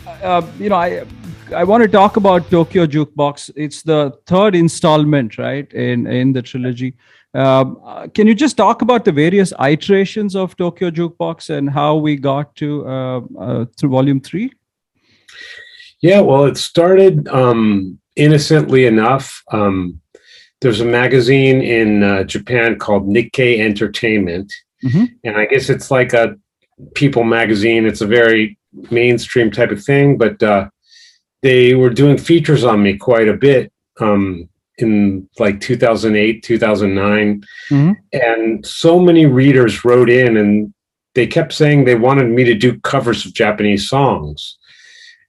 I want to talk about Tokyo Jukebox. It's the third installment, right, in the trilogy. Can you just talk about the various iterations of Tokyo Jukebox and how we got to Volume 3? Yeah, well, it started innocently enough. There's a magazine in Japan called Nikkei Entertainment, and I guess it's like a people magazine. It's a very mainstream type of thing, but they were doing features on me quite a bit in like 2008, 2009. And so many readers wrote in and they kept saying they wanted me to do covers of Japanese songs.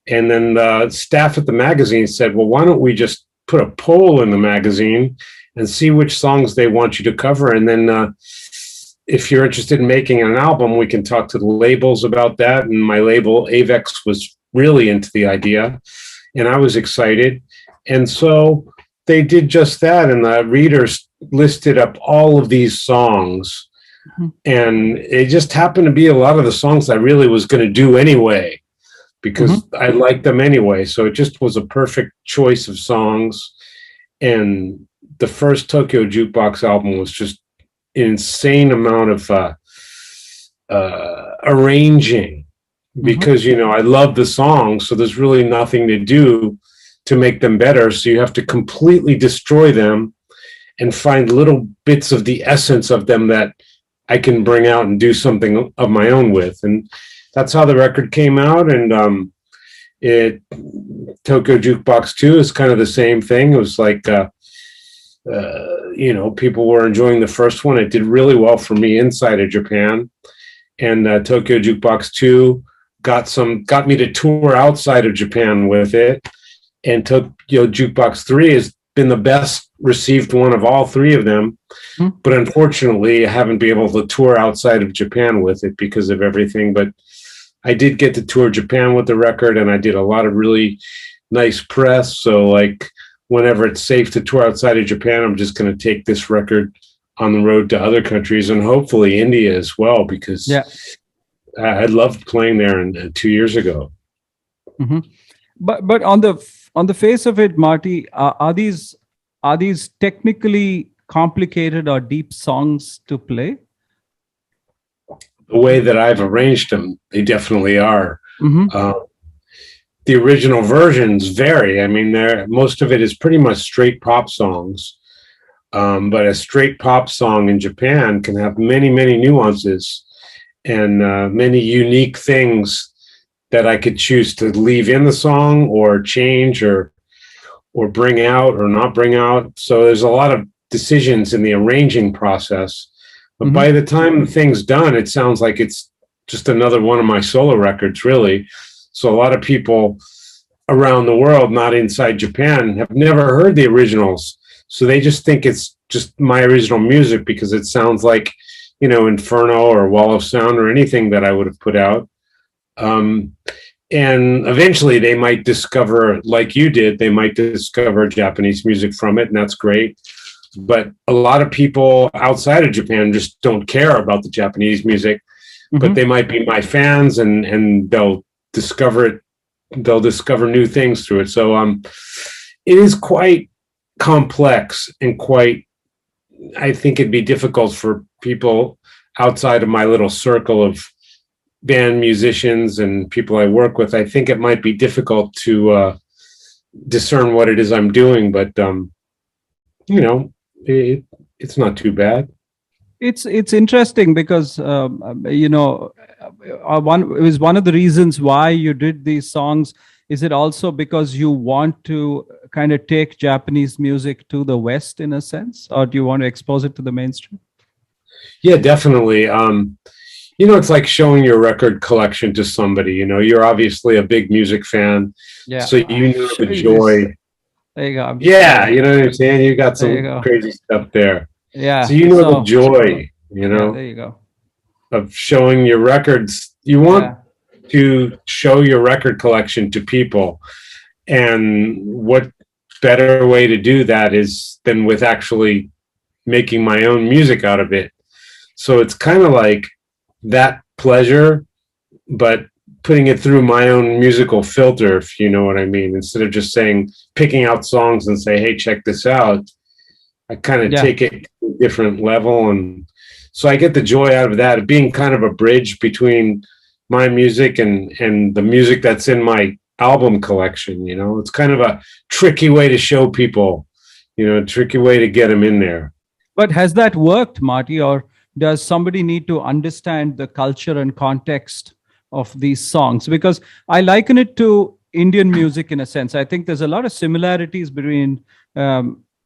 And then the staff at the magazine said, well, why don't we just put a poll in the magazine and see which songs they want you to cover. And then if you're interested in making an album, we can talk to the labels about that. And my label, Avex, was really into the idea. And I was excited. And so they did just that. And the readers listed up all of these songs. And it just happened to be a lot of the songs I really was going to do anyway, because I liked them anyway. So it just was a perfect choice of songs. And the first Tokyo Jukebox album was just an insane amount of arranging, because, you know, I love the songs, so there's really nothing to do to make them better. So you have to completely destroy them and find little bits of the essence of them that I can bring out and do something of my own with. And that's how the record came out. And Tokyo Jukebox 2 is kind of the same thing. It was like, you know, people were enjoying the first one. It did really well for me inside of Japan. And Tokyo Jukebox 2 got me to tour outside of Japan with it. And Tokyo Jukebox 3 has been the best received one of all three of them. But unfortunately, I haven't been able to tour outside of Japan with it because of everything. But I did get to tour Japan with the record, and I did a lot of really nice press. So, like, whenever it's safe to tour outside of Japan, I'm just going to take this record on the road to other countries, and hopefully India as well, because I loved playing there 2 years ago. But on the face of it, Marty, are these technically complicated or deep songs to play? The way that I've arranged them, they definitely are. The original versions vary. I mean, most of it is pretty much straight pop songs. But a straight pop song in Japan can have many, many nuances and many unique things that I could choose to leave in the song or change or bring out or not bring out. So there's a lot of decisions in the arranging process. But by the time the thing's done, it sounds like it's just another one of my solo records, really. So a lot of people around the world, not inside Japan, have never heard the originals. So they just think it's just my original music because it sounds like, you know, Inferno or Wall of Sound or anything that I would have put out. And eventually they might discover, like you did, they might discover Japanese music from it, and that's great. But a lot of people outside of Japan just don't care about the Japanese music, but they might be my fans, and they'll discover it. They'll discover new things through it. So it is quite complex and I think it'd be difficult for people outside of my little circle of band musicians and people I work with. I think it might be difficult to discern what it is I'm doing, but you know, it's not too bad. It's interesting because you know, it was one of the reasons why you did these songs. Is it also because you want to kind of take Japanese music to the West in a sense, or do you want to expose it to the mainstream? Yeah, definitely. You know, it's like showing your record collection to somebody. You know, you're obviously a big music fan, so you know the joy. There you go. Yeah, you know what I'm saying? You got some crazy stuff there. Yeah. So you know the joy, you know, there you go, of showing your records. You want to show your record collection to people. And what better way to do that is than with actually making my own music out of it. So it's kind of like that pleasure, but putting it through my own musical filter, if you know what I mean. Instead of just picking out songs and say, hey, check this out, I kind of take it to a different level. And so I get the joy out of that, of being kind of a bridge between my music and the music that's in my album collection. It's kind of a tricky way to show people, a tricky way to get them in there. But has that worked, Marty, or does somebody need to understand the culture and context of these songs? Because I liken it to Indian music in a sense. I think there's a lot of similarities between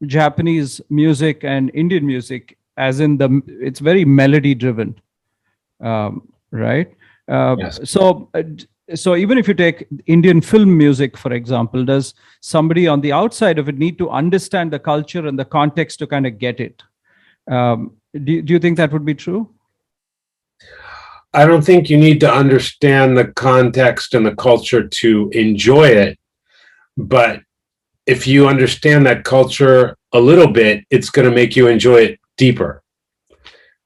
Japanese music and Indian music, as in it's very melody driven, right? Yes. So even if you take Indian film music, for example, does somebody on the outside of it need to understand the culture and the context to kind of get it? Do you think that would be true? I don't think you need to understand the context and the culture to enjoy it. But if you understand that culture a little bit, it's going to make you enjoy it deeper.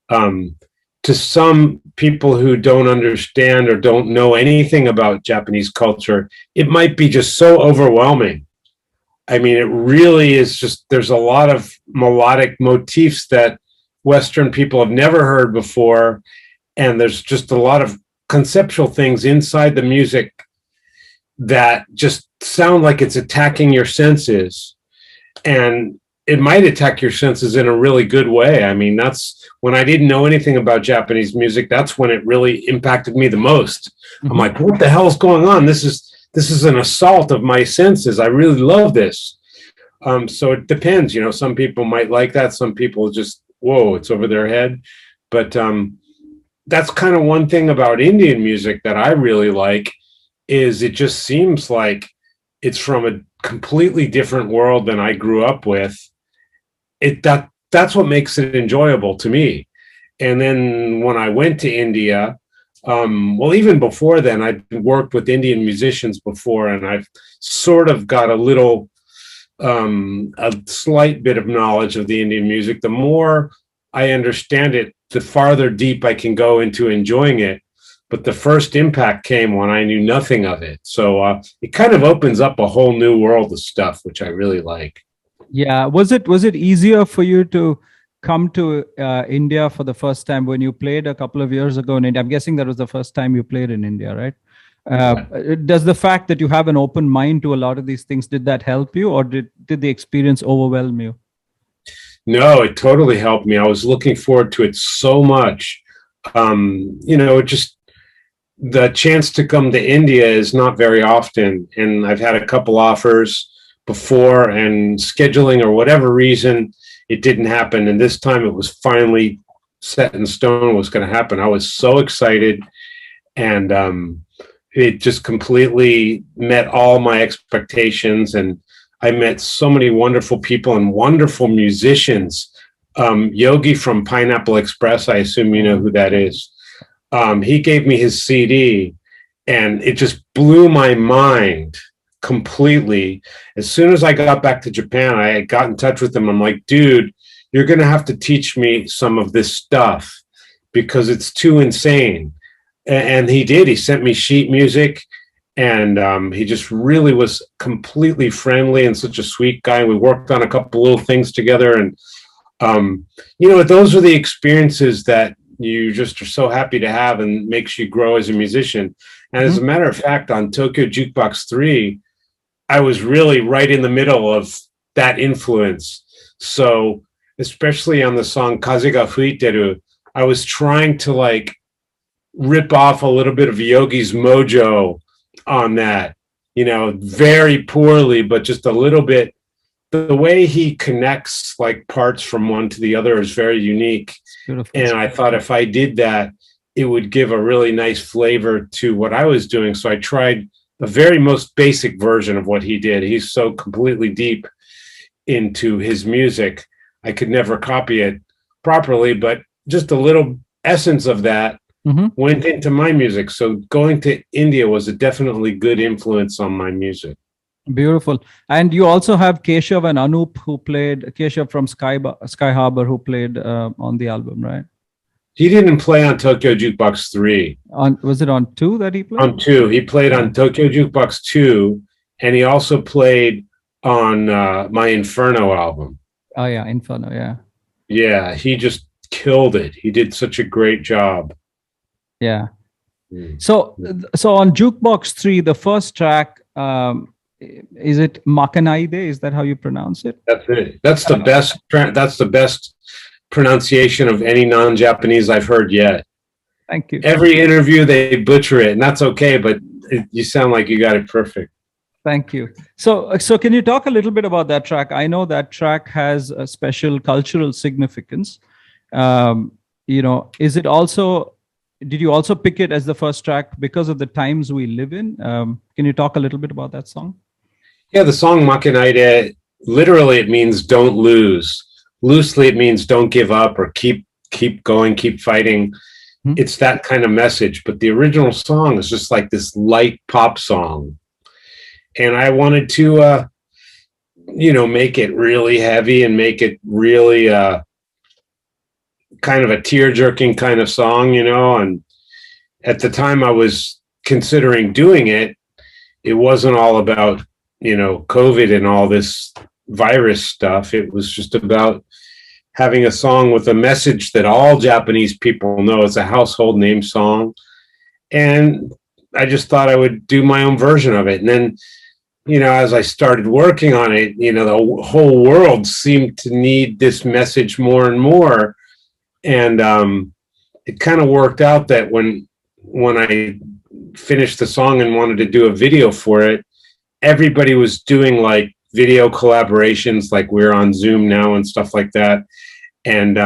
To some people who don't understand or don't know anything about Japanese culture, it might be just so overwhelming. I mean, it really is just, there's a lot of melodic motifs that Western people have never heard before. And there's just a lot of conceptual things inside the music that just sound like it's attacking your senses. And it might attack your senses in a really good way. I mean, that's when I didn't know anything about Japanese music, that's when it really impacted me the most. Mm-hmm. I'm like, what the hell's going on? This is an assault of my senses. I really love this. So it depends, some people might like that. Some people just, whoa, it's over their head. But that's kind of one thing about Indian music that I really like, is it just seems like it's from a completely different world than I grew up with. That's what makes it enjoyable to me. And then when I went to India, well, even before then, I'd worked with Indian musicians before, and I've sort of got a slight bit of knowledge of the Indian music. The more I understand it, the farther deep I can go into enjoying it. But the first impact came when I knew nothing of it. So it kind of opens up a whole new world of stuff, which I really like. Yeah. Was it easier for you to come to India for the first time when you played a couple of years ago in India? I'm guessing that was the first time you played in India, right? Does the fact that you have an open mind to a lot of these things, did that help you, or did the experience overwhelm you? No, it totally helped me. I was looking forward to it so much. Just the chance to come to India is not very often. And I've had a couple offers before, and scheduling or whatever reason, it didn't happen. And this time it was finally set in stone what was going to happen. I was so excited, and it just completely met all my expectations. And I met so many wonderful people and wonderful musicians. Yogi from Pineapple Express, I assume you know who that is. He gave me his CD, and it just blew my mind completely. As soon as I got back to Japan, I got in touch with him. I'm like, dude, you're going to have to teach me some of this stuff because it's too insane. And he did. He sent me sheet music, and he just really was completely friendly and such a sweet guy. We worked on a couple little things together, and those are the experiences that you just are so happy to have and makes you grow as a musician. And as a matter of fact, on Tokyo Jukebox 3, I was really right in the middle of that influence. So especially on the song Kaze ga Fuiteru, I was trying to rip off a little bit of Yogi's mojo on that, very poorly, but just a little bit. The way he connects parts from one to the other is very unique. And I thought if I did that, it would give a really nice flavor to what I was doing. So I tried the very most basic version of what he did. He's so completely deep into his music. I could never copy it properly, but just a little essence of that went into my music. So going to India was a definitely good influence on my music. Beautiful. And you also have Keshav and Anup Keshav from Sky Harbor, who played on the album, right? He didn't play on Tokyo Jukebox 3. Was it on 2 that he played? On 2. He played on Tokyo Jukebox 2, and he also played on my Inferno album. Oh, yeah, Inferno, yeah. Yeah, he just killed it. He did such a great job. Yeah. So on Jukebox 3, the first track, is it Makanaide? Is that how you pronounce it? That's it. That's the best. That's the best pronunciation of any non-Japanese I've heard yet. Thank you. Every interview they butcher it, and that's okay. But you sound like you got it perfect. Thank you. So can you talk a little bit about that track? I know that track has a special cultural significance. Is it also? Did you also pick it as the first track because of the times we live in? Can you talk a little bit about that song? Yeah, the song Makanaide, literally it means don't lose. Loosely it means don't give up or keep going, keep fighting. It's that kind of message. But the original song is just like this light pop song. And I wanted to, make it really heavy and make it really kind of a tear-jerking kind of song, and at the time I was considering doing it, it wasn't all about, COVID and all this virus stuff. It was just about having a song with a message that all Japanese people know. It's a household name song. And I just thought I would do my own version of it. And then, as I started working on it, the whole world seemed to need this message more and more. And it kind of worked out that when I finished the song and wanted to do a video for it, everybody was doing like video collaborations, like we're on Zoom now and stuff like that. And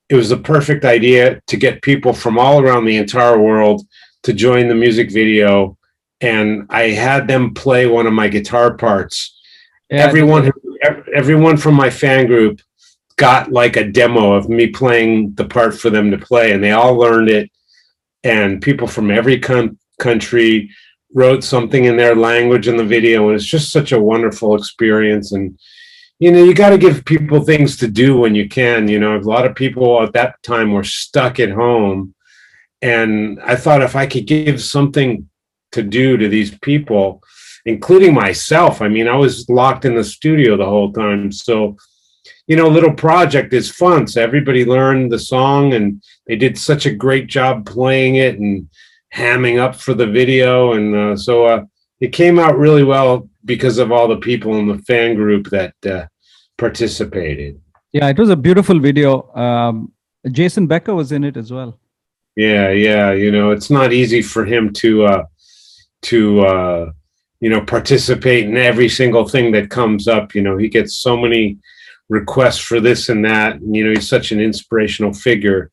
it was the perfect idea to get people from all around the entire world to join the music video. And I had them play one of my guitar parts. Yeah, everyone from my fan group got like a demo of me playing the part for them to play, and they all learned it. And people from every country wrote something in their language in the video, and it's just such a wonderful experience. And you got to give people things to do when you can. A lot of people at that time were stuck at home, and I thought if I could give something to do to these people, including myself. I mean, I was locked in the studio the whole time, so little project is fun. So everybody learned the song, and they did such a great job playing it and hamming up for the video. And so it came out really well because of all the people in the fan group that participated. Yeah, it was a beautiful video. Jason Becker was in it as well. Yeah. It's not easy for him to participate in every single thing that comes up. He gets so many requests for this and that, and he's such an inspirational figure,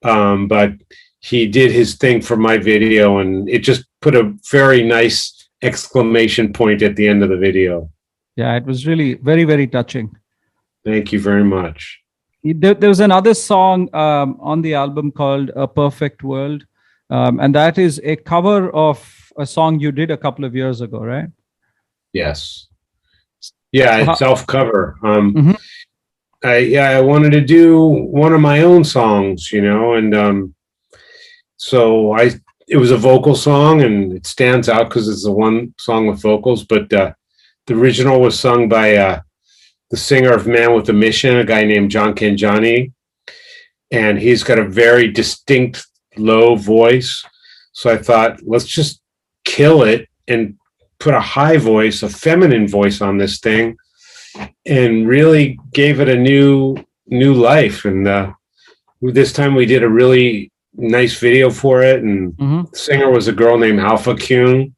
but he did his thing for my video, and it just put a very nice exclamation point at the end of the video. Yeah, it was really very, very touching. Thank you very much. There was another song on the album called A Perfect World, and that is a cover of a song you did a couple of years ago, right? Yes. Yeah, it's self-cover. I wanted to do one of my own songs, and so it was a vocal song, and it stands out because it's the one song with vocals. But the original was sung by the singer of Man with a Mission, a guy named John Kenjani, and he's got a very distinct low voice. So I thought, let's just kill it and put a high voice, a feminine voice on this thing, and really gave it a new life. And this time we did a really nice video for it, and the singer was a girl named Alpha Kyun,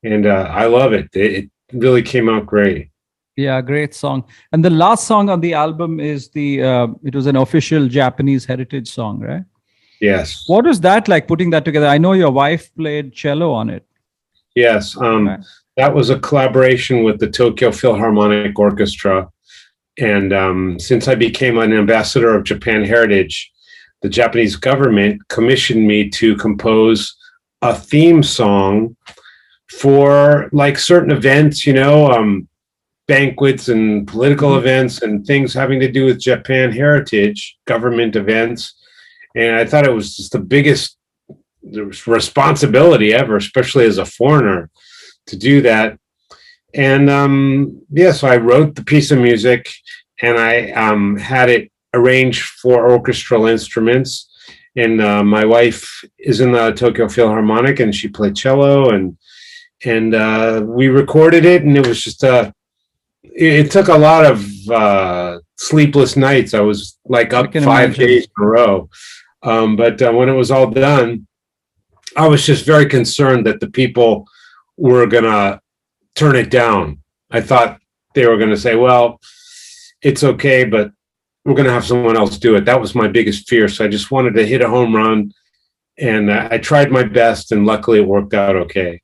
and I love it. It really came out great. Yeah, great song. And the last song on the album is it was an official Japanese heritage song, right? Yes. What was that like, putting that together? I know your wife played cello on it. Yes. That was a collaboration with the Tokyo Philharmonic Orchestra. And since I became an ambassador of Japan Heritage, the Japanese government commissioned me to compose a theme song for like certain events, banquets and political events and things having to do with Japan Heritage, government events. And I thought it was just the biggest responsibility ever, especially as a foreigner, to do that. And so I wrote the piece of music, and I had it arranged for orchestral instruments. And my wife is in the Tokyo Philharmonic, and she played cello, and we recorded it, and it was just it took a lot of sleepless nights. I was like up 5 days in a row. But when it was all done, I was just very concerned that the people were going to turn it down. I thought they were going to say, well, it's okay, but we're going to have someone else do it. That was my biggest fear. So I just wanted to hit a home run, and I tried my best, and luckily it worked out okay.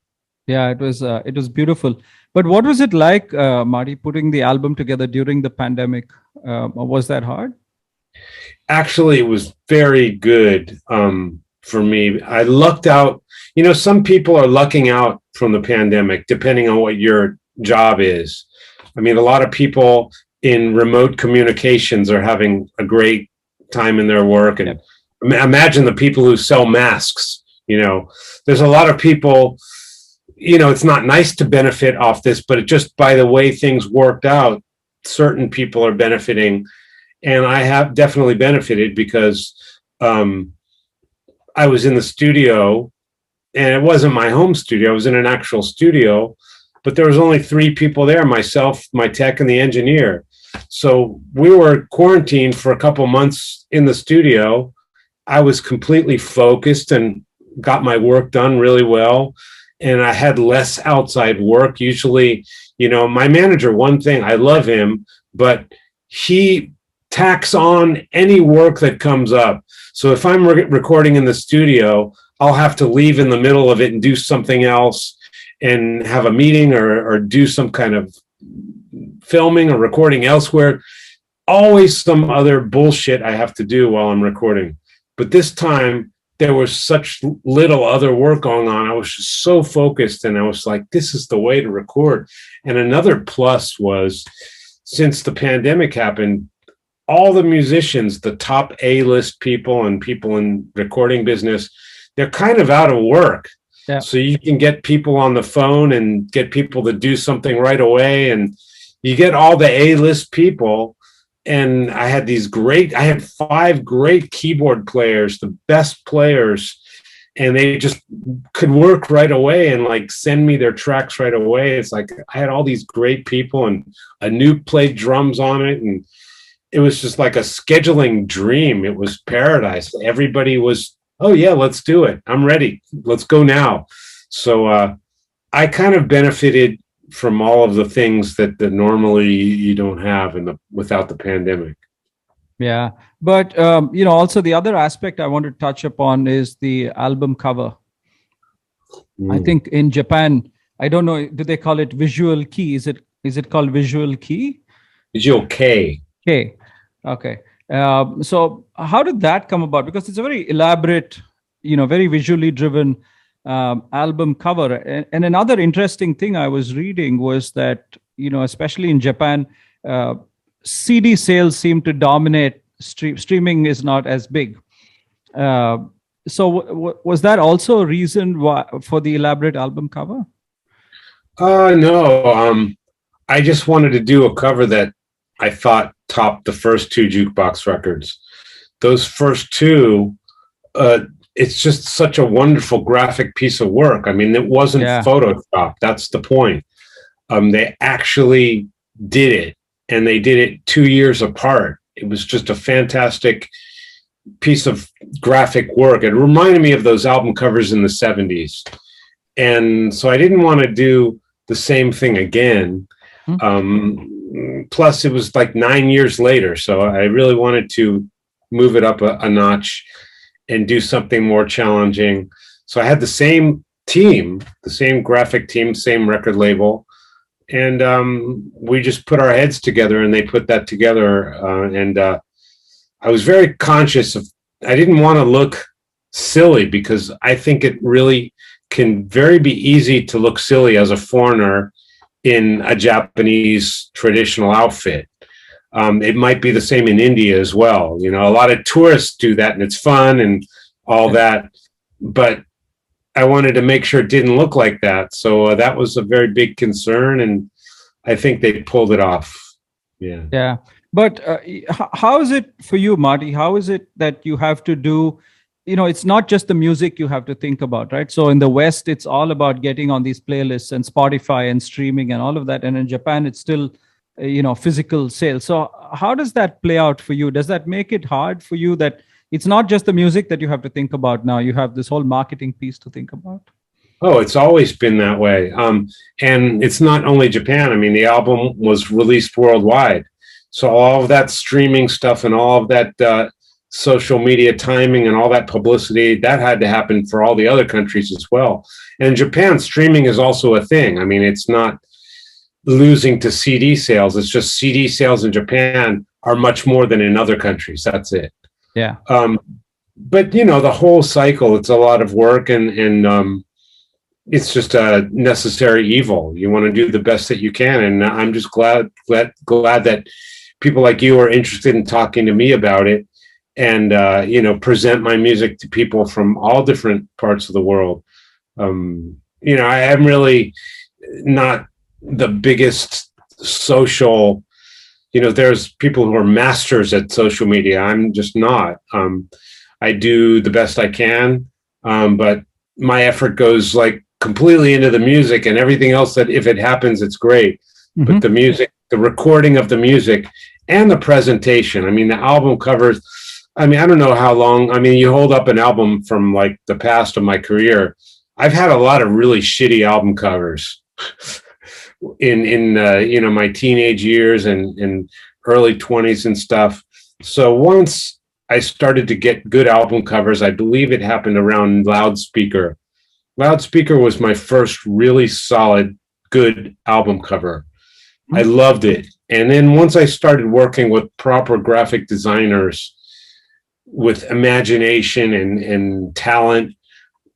Yeah, it was beautiful. But what was it like, Marty, putting the album together during the pandemic? Was that hard? Actually, it was very good for me. I lucked out. You know, some people are lucking out from the pandemic, depending on what your job is. I mean, a lot of people in remote communications are having a great time in their work. And imagine the people who sell masks. You know, there's a lot of people, you know, it's not nice to benefit off this, but it just by the way things worked out, certain people are benefiting. And I have definitely benefited because I was in the studio, and it wasn't my home studio. I was in an actual studio, but there was only 3 people there, myself, my tech, and the engineer. So we were quarantined for a couple months in the studio. I was completely focused and got my work done really well. And I had less outside work. Usually, you know, my manager, one thing, I love him, but he tacks on any work that comes up. So if I'm recording in the studio, I'll have to leave in the middle of it and do something else and have a meeting or do some kind of filming or recording elsewhere. Always some other bullshit I have to do while I'm recording. But this time, there was such little other work going on. I was just so focused, and I was like, this is the way to record. And another plus was, since the pandemic happened, all the musicians, the top A-list people and people in recording business, they're kind of out of work. Yeah. So you can get people on the phone and get people to do something right away. And you get all the A-list people. And I had 5 great keyboard players, the best players, and they just could work right away and like send me their tracks right away. It's like I had all these great people, and a new played drums on it. And it was just like a scheduling dream. It was paradise. Everybody was, oh yeah, let's do it. I'm ready. Let's go now. So I kind of benefited from all of the things that normally you don't have without the pandemic. Yeah. But, you know, also the other aspect I want to touch upon is the album cover. I think in Japan, I don't know, do they call it visual kei? Is it called visual kei? Visual K. K. Okay. So how did that come about? Because it's a very elaborate, you know, very visually driven album cover. And another interesting thing I was reading was that, you know, especially in Japan, CD sales seem to dominate. Streaming is not as big. So was that also a reason for the elaborate album cover? No. I just wanted to do a cover that I thought topped the first 2 Jukebox records. Those first 2, it's just such a wonderful graphic piece of work. I mean, it wasn't Photoshop. That's the point. They actually did it, and they did it 2 years apart. It was just a fantastic piece of graphic work. It reminded me of those album covers in the 70s. And so I didn't want to do the same thing again. Plus, it was like 9 years later. So I really wanted to move it up a notch and do something more challenging. So I had the same team, the same graphic team, same record label. And we just put our heads together, and they put that together. And I was very conscious of, I didn't want to look silly, because I think it really can be easy to look silly as a foreigner in a Japanese traditional outfit. It might be the same in India as well. You know, a lot of tourists do that and it's fun and all that. But I wanted to make sure it didn't look like that. So that was a very big concern. And I think they pulled it off. Yeah. Yeah. But how is it for you, Marty? How is it that you have to do, you know, it's not just the music you have to think about, right? So in the West, it's all about getting on these playlists and Spotify and streaming and all of that. And in Japan, it's still, you know, physical sales. So how does that play out for you? Does that make it hard for you that it's not just the music that you have to think about now? You have this whole marketing piece to think about. Oh, it's always been that way. And it's not only Japan. I mean, the album was released worldwide. So all of that streaming stuff and all of that social media timing and all that publicity, that had to happen for all the other countries as well. And in Japan, streaming is also a thing. I mean, it's not losing to CD sales. It's just CD sales in Japan are much more than in other countries. That's it. Yeah. But, you know, the whole cycle, it's a lot of work and it's just a necessary evil. You want to do the best that you can. And I'm just glad that people like you are interested in talking to me about it and, you know, present my music to people from all different parts of the world. You know, I am really not the biggest social, you know, there's people who are masters at social media. I'm just not. I do the best I can, but my effort goes like completely into the music and everything else that if it happens, it's great. Mm-hmm. But the music, the recording of the music and the presentation, I mean, the album covers, I mean, I don't know how long, I mean, you hold up an album from like the past of my career. I've had a lot of really shitty album covers in you know, my teenage years and early 20s and stuff. So once I started to get good album covers, I believe it happened around Loudspeaker. Loudspeaker was my first really solid, good album cover. I loved it. And then once I started working with proper graphic designers with imagination and talent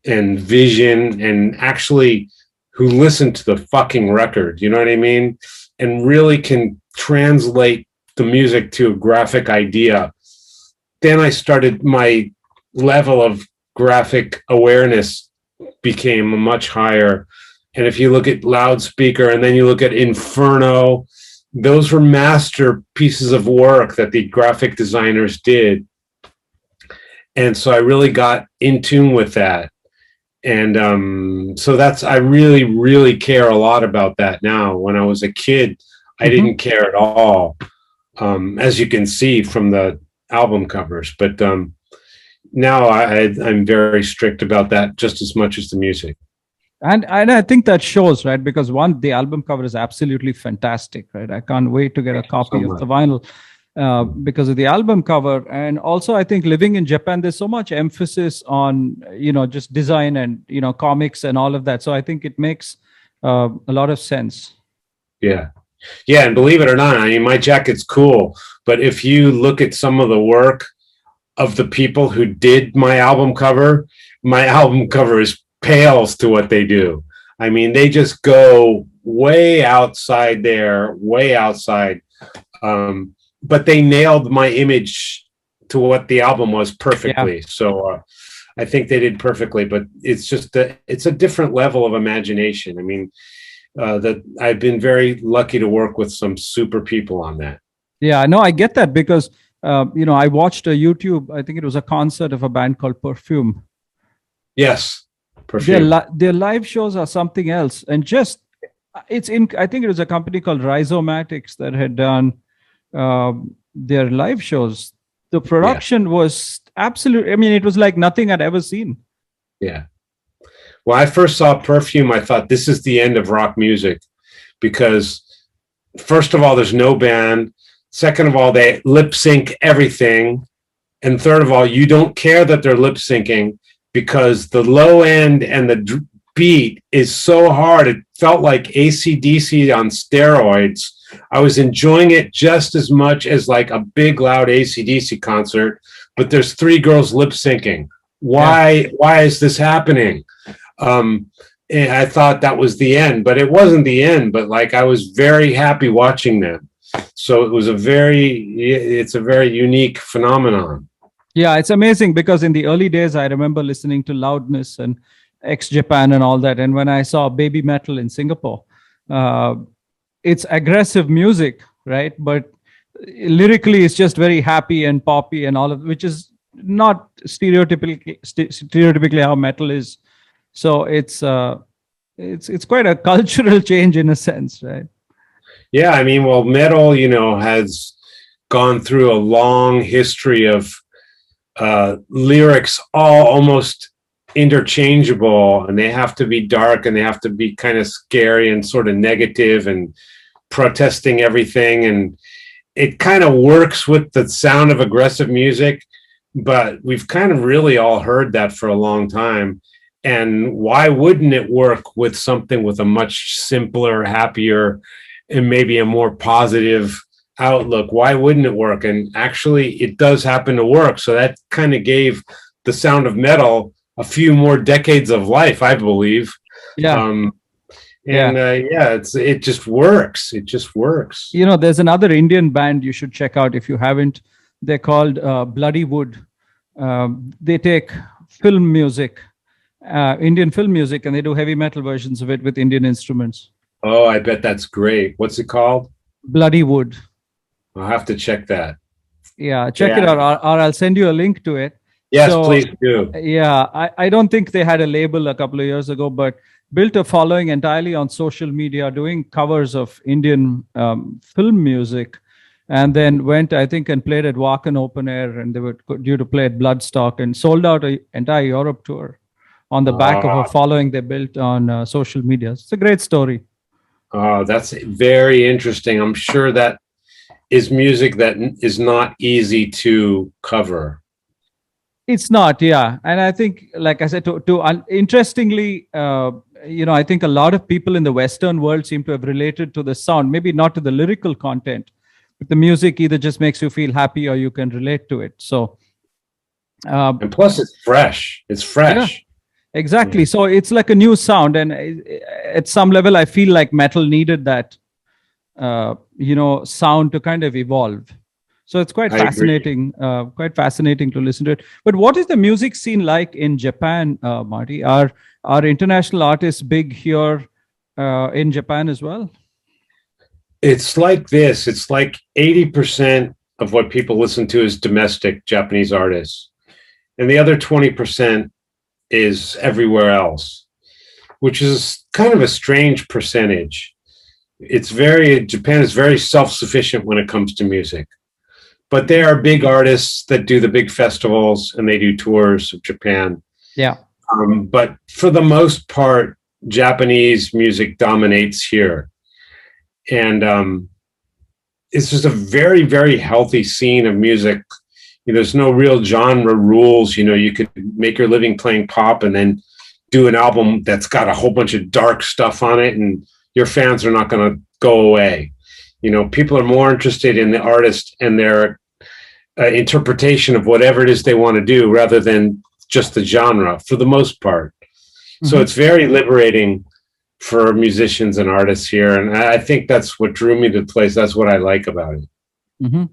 and vision and actually who listen to the fucking record, you know what I mean? And really can translate the music to a graphic idea. Then I started, my level of graphic awareness became much higher. And if you look at Loudspeaker and then you look at Inferno, those were masterpieces of work that the graphic designers did. And so I really got in tune with that. And so that's, I really, really care a lot about that now. When I was a kid, I didn't care at all, as you can see from the album covers. But now I'm very strict about that just as much as the music. And I think that shows, right? Because one, the album cover is absolutely fantastic, right? I can't wait to get a copy of the vinyl because of the album cover. And also, I think living in Japan, there's so much emphasis on, you know, just design and, you know, comics and all of that. So I think it makes a lot of sense. Yeah. Yeah. And believe it or not, I mean, my jacket's cool. But if you look at some of the work of the people who did my album cover is pales to what they do. I mean, they just go way outside there, way outside. But they nailed my image to what the album was perfectly. Yeah. So I think they did perfectly, but it's just it's a different level of imagination. I mean, that I've been very lucky to work with some super people on that. Yeah, no, I get that because, you know, I watched a YouTube, I think it was a concert of a band called Perfume. Yes. Perfume. Their live shows are something else. And just, I think it was a company called Rhizomatics that had done their live shows. The production was absolutely, I mean, it was like nothing I'd ever seen. Yeah. When I first saw Perfume, I thought this is the end of rock music because first of all, there's no band. Second of all, they lip sync everything. And third of all, you don't care that they're lip syncing because the low end and the beat is so hard. It felt like AC/DC on steroids. I was enjoying it just as much as like a big, loud AC/DC concert, but there's three girls lip syncing. Why is this happening? And I thought that was the end, but it wasn't the end. But like, I was very happy watching them. So it's a very unique phenomenon. Yeah, it's amazing because in the early days, I remember listening to Loudness and Japan and all that. And when I saw Babymetal in Singapore, it's aggressive music, right? But lyrically, it's just very happy and poppy and all of, which is not stereotypically how metal is. So it's quite a cultural change in a sense, right? Yeah, I mean, well, metal, has gone through a long history of lyrics, all almost interchangeable, and they have to be dark and they have to be kind of scary and sort of negative and protesting everything. And it kind of works with the sound of aggressive music, but we've kind of really all heard that for a long time. And why wouldn't it work with something with a much simpler, happier, and maybe a more positive outlook? Why wouldn't it work? And actually it does happen to work. So that kind of gave the sound of metal a few more decades of life, I believe. Yeah. It just works. It just works. There's another Indian band you should check out if you haven't. They're called Bloody Wood. They take film music, Indian film music, and they do heavy metal versions of it with Indian instruments. Oh, I bet that's great. What's it called? Bloody Wood. I'll have to check that. Yeah, check it out, or I'll send you a link to it. Yes, please do. Yeah, I don't think they had a label a couple of years ago, but built a following entirely on social media, doing covers of Indian film music, and then went, I think, and played at Wacken Open Air, and they were due to play at Bloodstock, and sold out an entire Europe tour on the back of a following they built on social media. It's a great story. Oh, that's very interesting. I'm sure that is music that is not easy to cover. It's not, yeah. And I think, like I said, interestingly, I think a lot of people in the Western world seem to have related to the sound, maybe not to the lyrical content, but the music either just makes you feel happy or you can relate to it. So, and plus it's fresh. It's fresh. Yeah, exactly. Yeah. So it's like a new sound. And at some level, I feel like metal needed that, sound to kind of evolve. So it's quite fascinating to listen to it. But what is the music scene like in Japan, Marty? Are international artists big here in Japan as well? It's like this. It's like 80% of what people listen to is domestic Japanese artists. And the other 20% is everywhere else, which is kind of a strange percentage. Japan is very self-sufficient when it comes to music. But they are big artists that do the big festivals and they do tours of Japan. Yeah. But for the most part, Japanese music dominates here. And it's just a very, very healthy scene of music. There's no real genre rules. You could make your living playing pop and then do an album that's got a whole bunch of dark stuff on it, and your fans are not going to go away. People are more interested in the artist and their interpretation of whatever it is they want to do rather than just the genre for the most part. Mm-hmm. So it's very liberating for musicians and artists here. And I think that's what drew me to the place. That's what I like about it. Mm-hmm.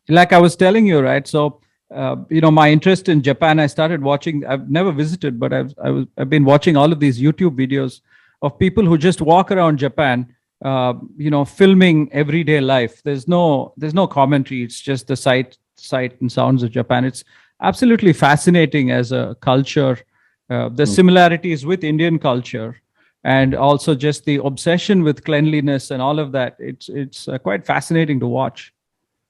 Like I was telling you, right? So, my interest in Japan, I started watching, I've never visited, but I've been watching all of these YouTube videos of people who just walk around Japan, filming everyday life. There's no commentary. It's just the sight and sounds of Japan. It's absolutely fascinating as a culture. The similarities with Indian culture, and also just the obsession with cleanliness and all of that. It's quite fascinating to watch.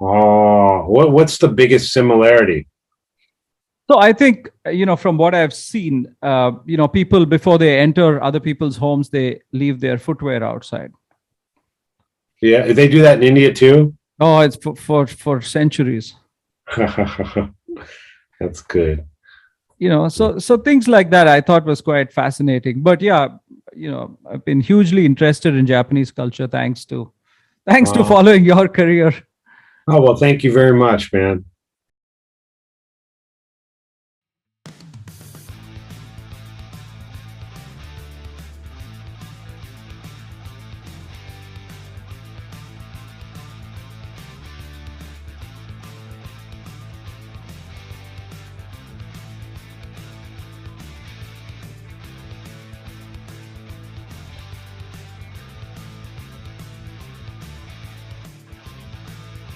Oh, what's the biggest similarity? So I think, from what I've seen, people before they enter other people's homes, they leave their footwear outside. Yeah, they do that in India too? Oh, it's for centuries. That's good. So things like that I thought was quite fascinating. But yeah, I've been hugely interested in Japanese culture thanks to following your career. Oh, well, thank you very much, man.